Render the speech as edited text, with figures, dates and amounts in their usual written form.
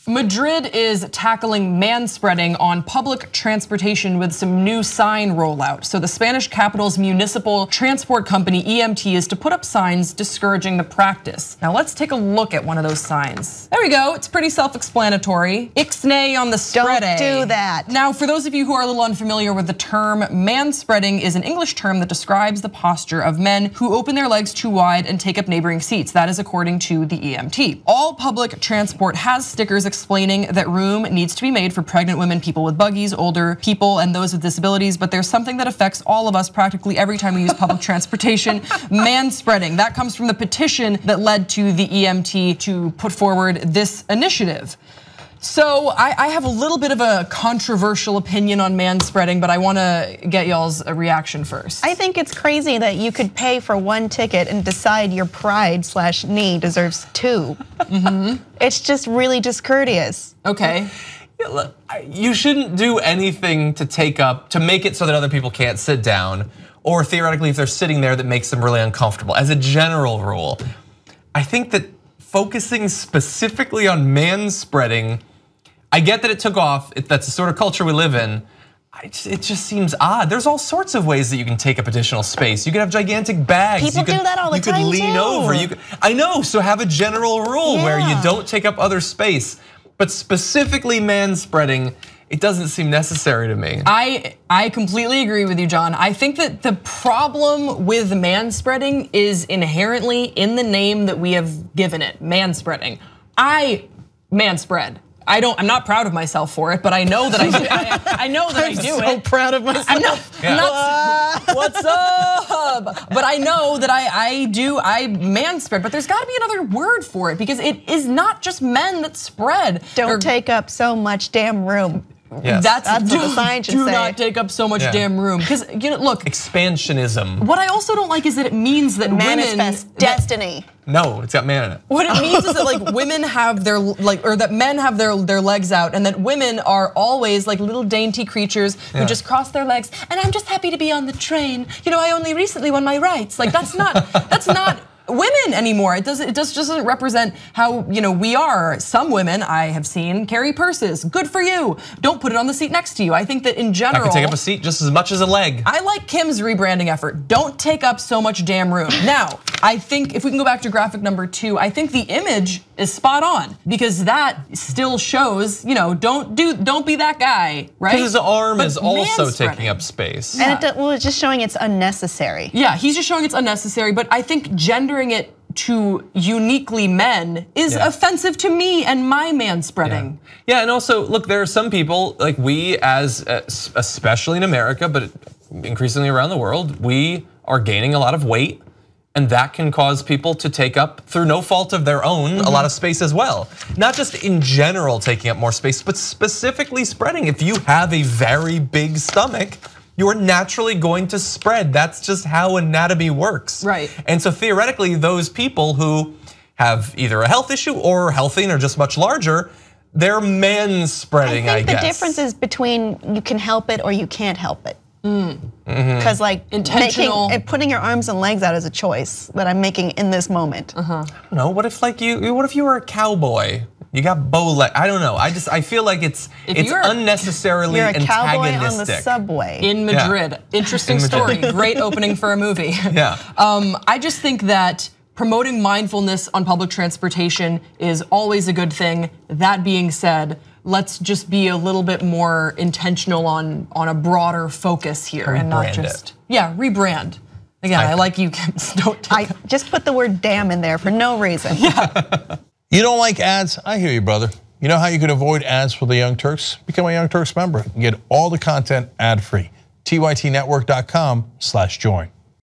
Madrid is tackling manspreading on public transportation with some new sign rollout. So the Spanish capital's Municipal Transport Company, EMT, is to put up signs discouraging the practice. Now let's take a look at one of those signs. There we go, it's pretty self-explanatory. Ixnay on the spreading. Don't do that. Now for those of you who are a little unfamiliar with the term, manspreading is an English term that describes the posture of men who open their legs too wide and take up neighboring seats. That is according to the EMT. All public transport has stickers explaining that room needs to be made for pregnant women, people with buggies, older people, and those with disabilities, but there's something that affects all of us practically every time we use public transportation, manspreading. That comes from the petition that led to the EMT to put forward this initiative. So I have a little bit of a controversial opinion on manspreading, but I wanna get y'all's reaction first. I think it's crazy that you could pay for one ticket and decide your pride/knee deserves two. It's just really discourteous. Okay. Yeah, look, you shouldn't do anything to make it so that other people can't sit down, or theoretically if they're sitting there that makes them really uncomfortable. As a general rule, I think that focusing specifically on manspreading, I get that it took off, that's the sort of culture we live in. It just seems odd. There's all sorts of ways that you can take up additional space. You can have gigantic bags. People do that all the time too. You could lean over. I know, so have a general rule where you don't take up other space. But specifically manspreading, it doesn't seem necessary to me. I completely agree with you, John. I think that the problem with manspreading is inherently in the name that we have given it, manspreading. I manspread. I'm not proud of myself for it, but I know that I do. I know that I do it. I'm so proud of myself. I'm not what's up? But I know that I manspread, but there's gotta be another word for it because it is not just men that spread. Don't take up so much damn room. Yes. That's what the sign should say. Do not take up so much damn room. Because look, expansionism. What I also don't like is that it means that manifest destiny. No, it's got man in it. What it means is that like women have their or that men have their legs out, and that women are always like little dainty creatures who just cross their legs. And I'm just happy to be on the train. I only recently won my rights. Like that's not women anymore. It just doesn't represent how we are. Some women I have seen carry purses. Good for you. Don't put it on the seat next to you. I think that in general, I can take up a seat just as much as a leg. I like Kim's rebranding effort. Don't take up so much damn room. Now, I think if we can go back to graphic number 2, I think the image is spot on because that still shows, don't be that guy, right? Because his arm is also taking up space. And it's just showing it's unnecessary. Yeah, he's just showing it's unnecessary, but I think gendering it to uniquely men is offensive to me and my manspreading. Yeah, and also, look, there are some people, like we especially in America, but increasingly around the world, we are gaining a lot of weight. And that can cause people to take up, through no fault of their own, a lot of space as well. Not just in general taking up more space, but specifically spreading. If you have a very big stomach, you are naturally going to spread. That's just how anatomy works. Right. And so theoretically, those people who have either a health issue or healthy and are just much larger, they're manspreading, I guess. I think the difference is between you can help it or you can't help it. Because like intentional putting your arms and legs out is a choice that I'm making in this moment. I don't know. What if you were a cowboy? You got bow leg. I don't know. I feel like it's unnecessarily antagonistic. You're a cowboy on the subway in Madrid. Interesting story. Great opening for a movie. Yeah. I just think that promoting mindfulness on public transportation is always a good thing. That being said, let's just be a little bit more intentional on a broader focus here and not just rebrand. Again, I like you, Kim. I just put the word damn in there for no reason. You don't like ads? I hear you, brother. You know how you can avoid ads for the Young Turks? Become a Young Turks member and get all the content ad-free. tytnetwork.com/join.